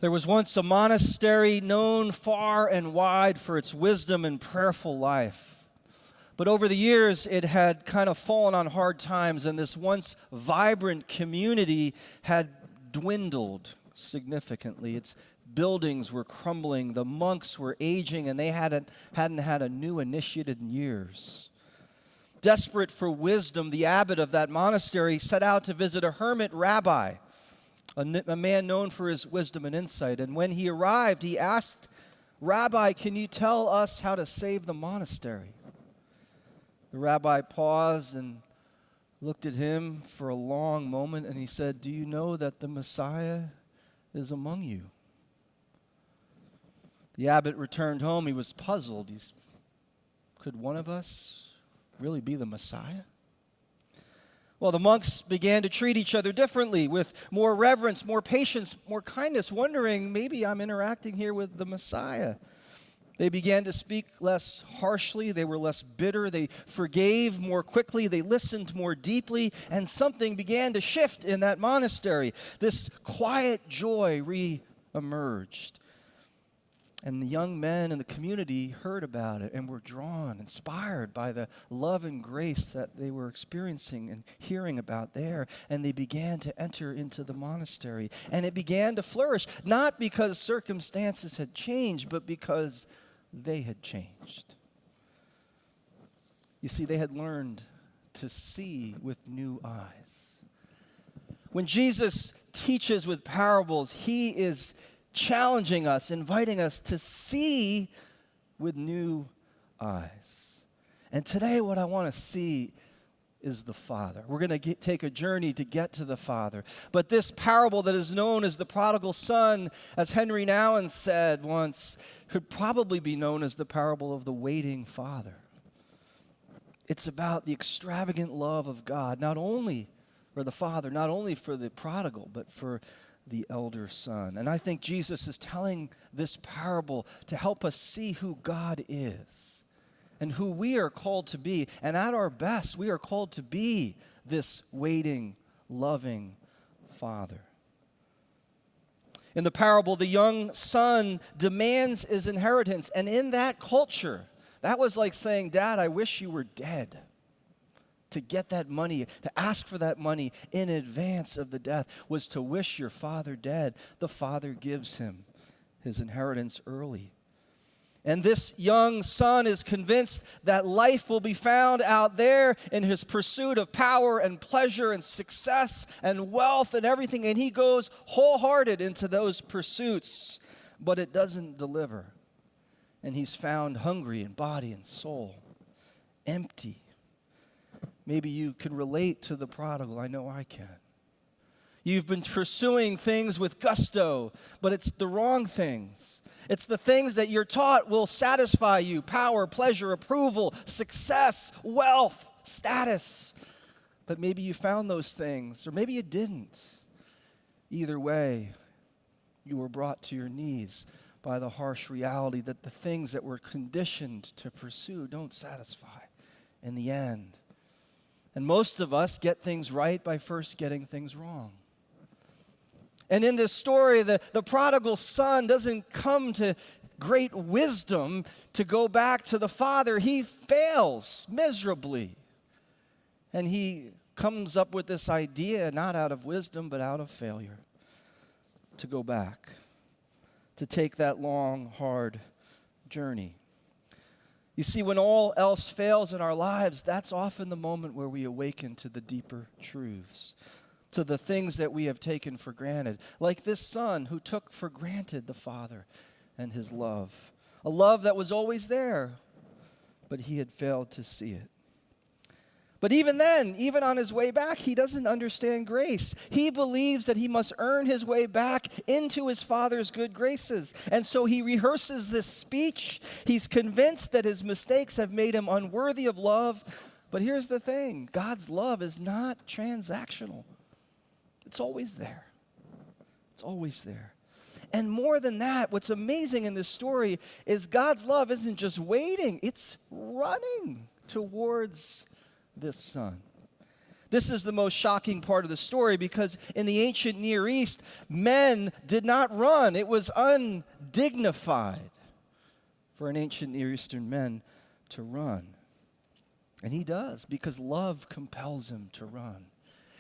There was once a monastery known far and wide for its wisdom and prayerful life. But over the years, it had kind of fallen on hard times, and this once vibrant community had dwindled significantly. Its buildings were crumbling, the monks were aging, and they hadn't had a new initiate in years. Desperate for wisdom, the abbot of that monastery set out to visit a hermit rabbi, a man known for his wisdom and insight. And when he arrived, he asked, "Rabbi, can you tell us how to save the monastery?" The rabbi paused and looked at him for a long moment, and he said, "Do you know that the Messiah is among you?" The abbot returned home. He was puzzled. Could one of us really be the Messiah? Well, the monks began to treat each other differently, with more reverence, more patience, more kindness, wondering, maybe I'm interacting here with the Messiah. They began to speak less harshly. They were less bitter. They forgave more quickly. They listened more deeply. And something began to shift in that monastery. This quiet joy re-emerged. And the young men in the community heard about it and were drawn, inspired by the love and grace that they were experiencing and hearing about there. And they began to enter into the monastery. And it began to flourish, not because circumstances had changed, but because they had changed. You see, they had learned to see with new eyes. When Jesus teaches with parables, he is challenging us, inviting us to see with new eyes. And today what I want to see is the Father. We're going to take a journey to get to the Father. But this parable that is known as the prodigal son, as Henry Nouwen said once, could probably be known as the parable of the waiting father. It's about the extravagant love of God, not only for the Father, not only for the prodigal, but for the elder son. And I think Jesus is telling this parable to help us see who God is and who we are called to be. And at our best, we are called to be this waiting, loving Father. In the parable, the young son demands his inheritance. And in that culture, that was like saying, "Dad, I wish you were dead." To get that money, to ask for that money in advance of the death, was to wish your father dead. The father gives him his inheritance early. And this young son is convinced that life will be found out there in his pursuit of power and pleasure and success and wealth and everything. And he goes wholehearted into those pursuits, but it doesn't deliver. And he's found hungry in body and soul, empty. Maybe you can relate to the prodigal. I know I can. You've been pursuing things with gusto, but it's the wrong things. It's the things that you're taught will satisfy you: power, pleasure, approval, success, wealth, status. But maybe you found those things, or maybe you didn't. Either way, you were brought to your knees by the harsh reality that the things that we're conditioned to pursue don't satisfy in the end. And most of us get things right by first getting things wrong. And in this story, the prodigal son doesn't come to great wisdom to go back to the father. He fails miserably. And he comes up with this idea, not out of wisdom, but out of failure, to go back, to take that long, hard journey. You see, when all else fails in our lives, that's often the moment where we awaken to the deeper truths, to the things that we have taken for granted. Like this son who took for granted the Father and his love. A love that was always there, but he had failed to see it. But even then, even on his way back, he doesn't understand grace. He believes that he must earn his way back into his father's good graces. And so he rehearses this speech. He's convinced that his mistakes have made him unworthy of love. But here's the thing: God's love is not transactional. It's always there. It's always there. And more than that, what's amazing in this story is God's love isn't just waiting, it's running towards this son. This is the most shocking part of the story because in the ancient Near East, men did not run. It was undignified for an ancient Near Eastern man to run. And he does because love compels him to run.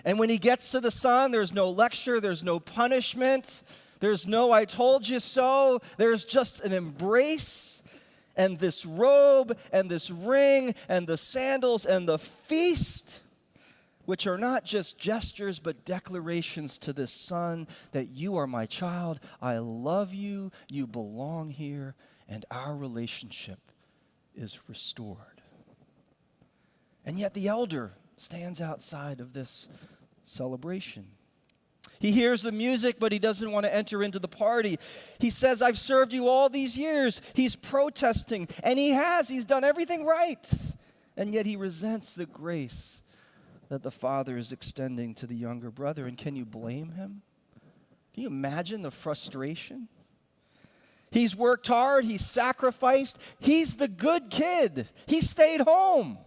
And when he gets to the son, there's no lecture, there's no punishment, there's no I told you so. There's just an embrace and this robe and this ring and the sandals and the feast, which are not just gestures but declarations to this son that you are my child, I love you, you belong here, and our relationship is restored. And yet the elder stands outside of this celebration. He hears the music, but he doesn't want to enter into the party. He says, I've served you all these years. He's protesting, and he's done everything right. And yet he resents the grace that the father is extending to the younger brother. And can you blame him? Can you imagine the frustration? He's worked hard, he's sacrificed, he's the good kid. He stayed home.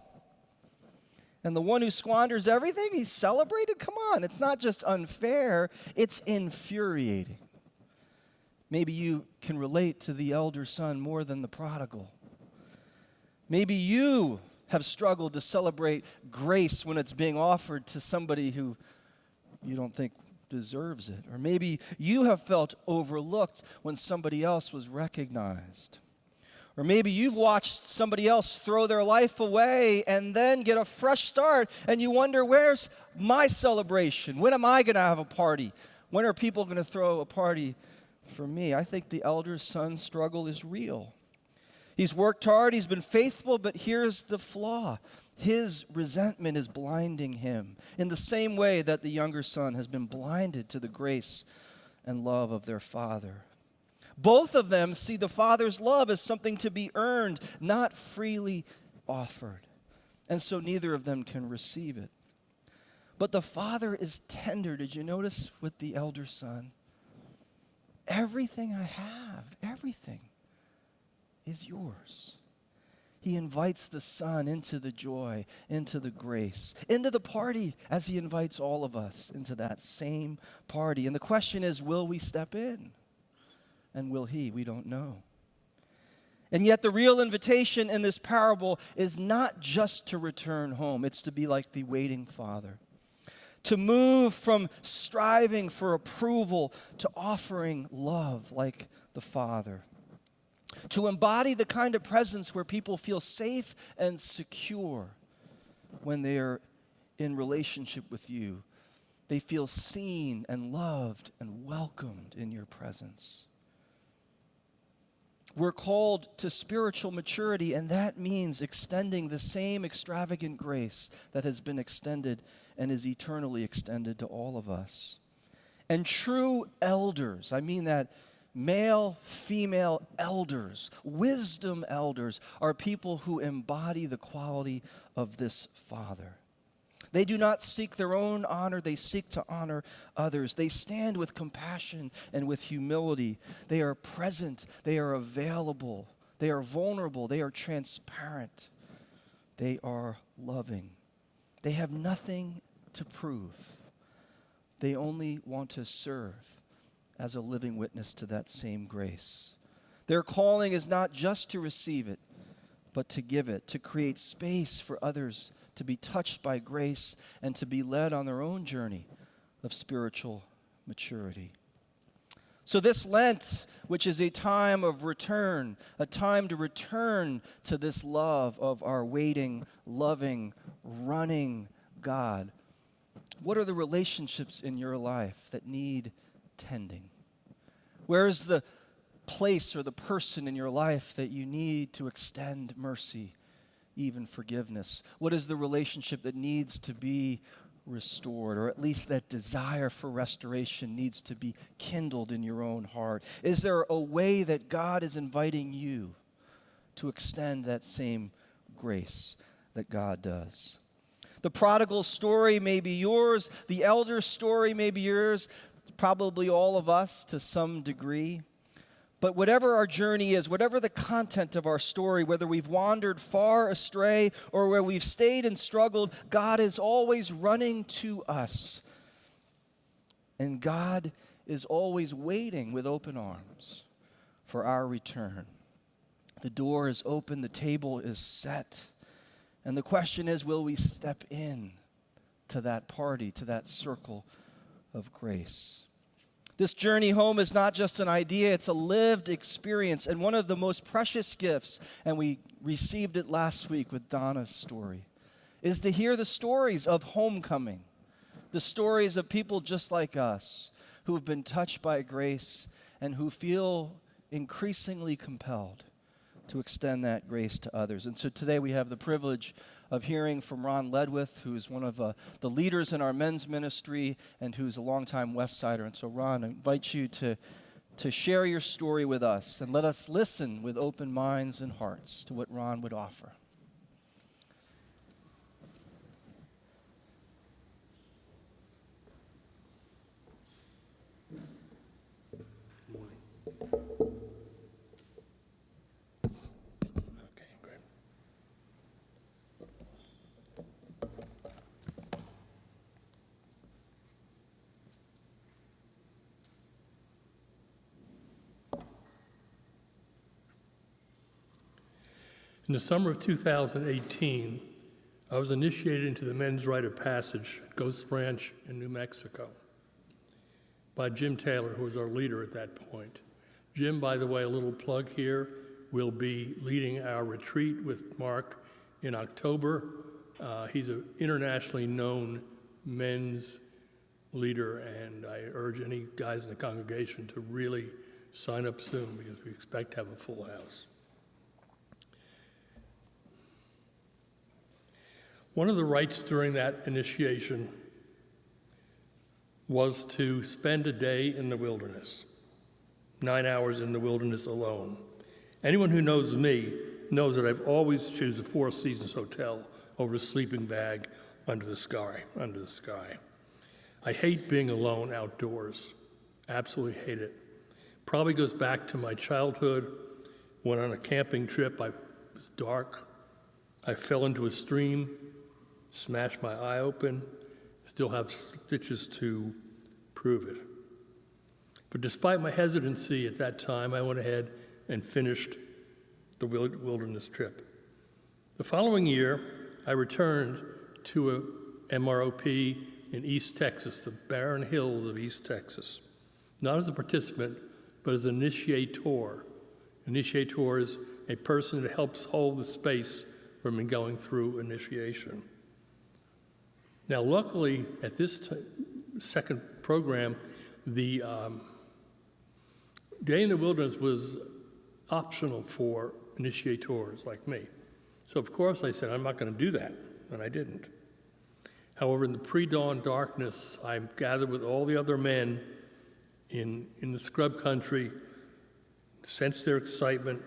And the one who squanders everything, he's celebrated? Come on, it's not just unfair, it's infuriating. Maybe you can relate to the elder son more than the prodigal. Maybe you have struggled to celebrate grace when it's being offered to somebody who you don't think deserves it. Or maybe you have felt overlooked when somebody else was recognized. Or maybe you've watched somebody else throw their life away and then get a fresh start, and you wonder, where's my celebration? When am I going to have a party? When are people going to throw a party for me? I think the elder son's struggle is real. He's worked hard, he's been faithful, but here's the flaw. His resentment is blinding him in the same way that the younger son has been blinded to the grace and love of their father. Both of them see the father's love as something to be earned, not freely offered. And so neither of them can receive it. But the father is tender. Did you notice with the elder son? Everything I have, everything is yours. He invites the son into the joy, into the grace, into the party, as he invites all of us into that same party. And the question is, will we step in? And will he? We don't know. And yet the real invitation in this parable is not just to return home. It's to be like the waiting father. To move from striving for approval to offering love like the father. To embody the kind of presence where people feel safe and secure when they are in relationship with you. They feel seen and loved and welcomed in your presence. We're called to spiritual maturity, and that means extending the same extravagant grace that has been extended and is eternally extended to all of us. And true elders, I mean that male, female elders, wisdom elders, are people who embody the quality of this Father. They do not seek their own honor, they seek to honor others. They stand with compassion and with humility. They are present, they are available, they are vulnerable, they are transparent, they are loving. They have nothing to prove. They only want to serve as a living witness to that same grace. Their calling is not just to receive it, but to give it, to create space for others to be touched by grace and to be led on their own journey of spiritual maturity. So this Lent, which is a time of return, a time to return to this love of our waiting, loving, running God, what are the relationships in your life that need tending? Where is the place or the person in your life that you need to extend mercy, even forgiveness? What is the relationship that needs to be restored, or at least that desire for restoration needs to be kindled in your own heart? Is there a way that God is inviting you to extend that same grace that God does? The prodigal story may be yours. The elder story may be yours. Probably all of us to some degree. But whatever our journey is, whatever the content of our story, whether we've wandered far astray or where we've stayed and struggled, God is always running to us. And God is always waiting with open arms for our return. The door is open, the table is set. And the question is, will we step in to that party, to that circle of grace? This journey home is not just an idea, it's a lived experience. And one of the most precious gifts, and we received it last week with Donna's story, is to hear the stories of homecoming, the stories of people just like us who have been touched by grace and who feel increasingly compelled to extend that grace to others. And so today we have the privilege of hearing from Ron Ledwith, who's one of the leaders in our men's ministry and who's a longtime West Sider. And so Ron, I invite you to share your story with us and let us listen with open minds and hearts to what Ron would offer. In the summer of 2018, I was initiated into the men's rite of passage at Ghost Ranch in New Mexico by Jim Taylor, who was our leader at that point. Jim, by the way, a little plug here, will be leading our retreat with Mark in October. He's an internationally known men's leader, and I urge any guys in the congregation to really sign up soon because we expect to have a full house. One of the rites during that initiation was to spend a day in the wilderness, 9 hours in the wilderness alone. Anyone who knows me knows that I've always choose a Four Seasons hotel over a sleeping bag under the sky. I hate being alone outdoors, absolutely hate it. Probably goes back to my childhood when on a camping trip, it was dark, I fell into a stream, smashed my eye open, still have stitches to prove it. But despite my hesitancy at that time, I went ahead and finished the wilderness trip. The following year, I returned to a MROP in East Texas, the barren hills of East Texas, not as a participant, but as an initiator. Initiator is a person that helps hold the space for me going through initiation. Now, luckily, at this second program, the Day in the Wilderness was optional for initiators like me. So, of course, I said, I'm not going to do that, and I didn't. However, in the pre-dawn darkness, I gathered with all the other men in the scrub country, sensed their excitement,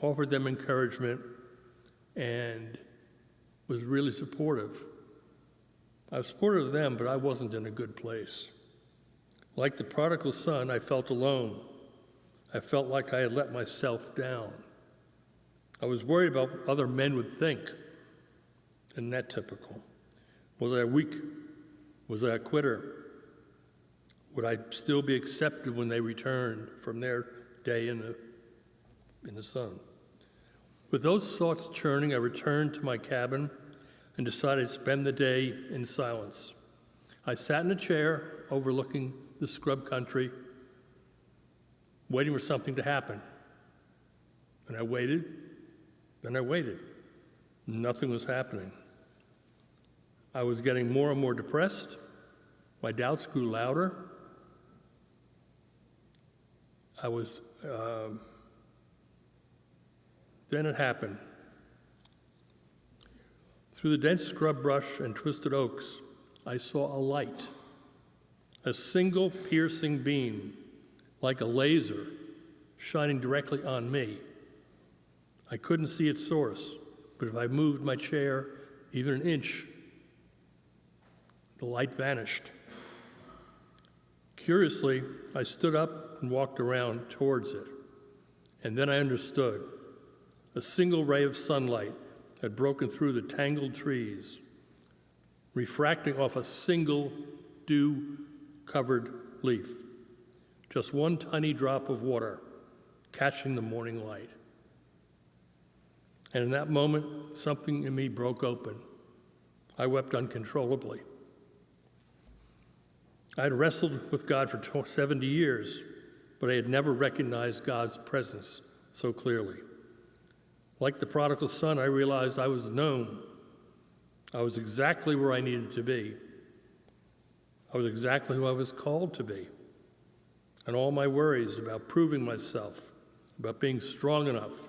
offered them encouragement, and was really supportive. I was supportive of them, but I wasn't in a good place. Like the prodigal son, I felt alone. I felt like I had let myself down. I was worried about what other men would think. Isn't that typical? Was I weak? Was I a quitter? Would I still be accepted when they returned from their day in the sun? With those thoughts churning, I returned to my cabin and decided to spend the day in silence. I sat in a chair overlooking the scrub country, waiting for something to happen. And I waited, and I waited. Nothing was happening. I was getting more and more depressed. My doubts grew louder. Then it happened. Through the dense scrub brush and twisted oaks, I saw a light, a single piercing beam, like a laser, shining directly on me. I couldn't see its source, but if I moved my chair even an inch, the light vanished. Curiously, I stood up and walked around towards it. And then I understood. A single ray of sunlight had broken through the tangled trees, refracting off a single dew-covered leaf. Just one tiny drop of water catching the morning light. And in that moment, something in me broke open. I wept uncontrollably. I had wrestled with God for 70 years, but I had never recognized God's presence so clearly. Like the prodigal son, I realized I was known. I was exactly where I needed to be. I was exactly who I was called to be. And all my worries about proving myself, about being strong enough,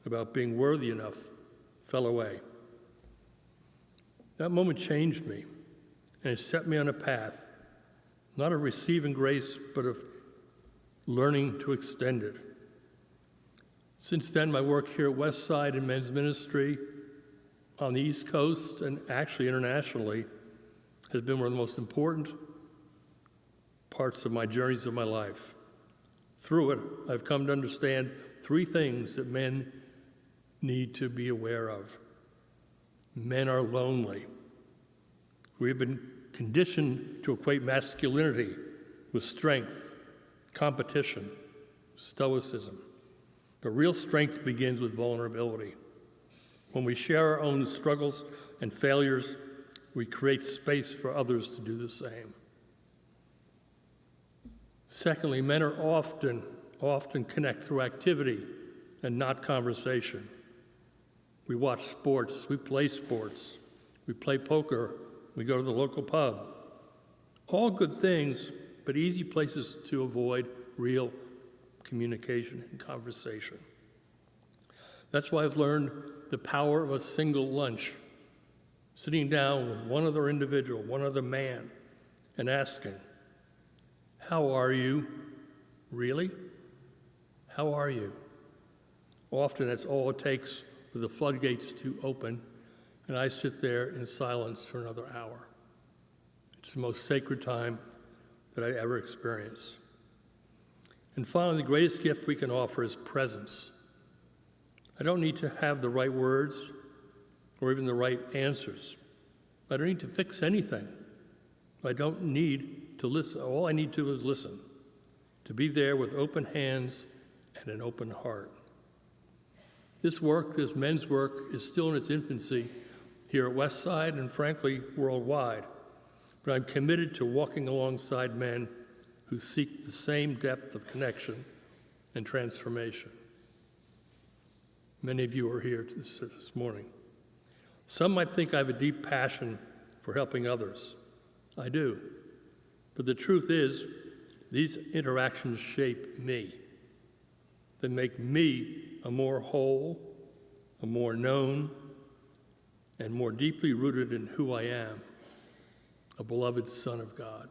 about being worthy enough, fell away. That moment changed me, and it set me on a path, not of receiving grace, but of learning to extend it. Since then, my work here at Westside in men's ministry on the East Coast and actually internationally has been one of the most important parts of my journeys of my life. Through it, I've come to understand 3 things that men need to be aware of. Men are lonely. We have been conditioned to equate masculinity with strength, competition, stoicism. But real strength begins with vulnerability. When we share our own struggles and failures, we create space for others to do the same. Secondly, men are often connect through activity and not conversation. We watch sports, we play sports, we play poker, we go to the local pub. All good things, but easy places to avoid real communication and conversation. That's why I've learned the power of a single lunch, sitting down with one other individual, one other man, and asking, "How are you? Really? How are you?" Often that's all it takes for the floodgates to open, and I sit there in silence for another hour. It's the most sacred time that I ever experience. And finally, the greatest gift we can offer is presence. I don't need to have the right words or even the right answers. I don't need to fix anything. I don't need to listen. All I need to do is listen, to be there with open hands and an open heart. This work, this men's work, is still in its infancy here at Westside and frankly, worldwide. But I'm committed to walking alongside men who seek the same depth of connection and transformation. Many of you are here this morning. Some might think I have a deep passion for helping others. I do. But the truth is, these interactions shape me. They make me a more whole, a more known, and more deeply rooted in who I am, a beloved Son of God.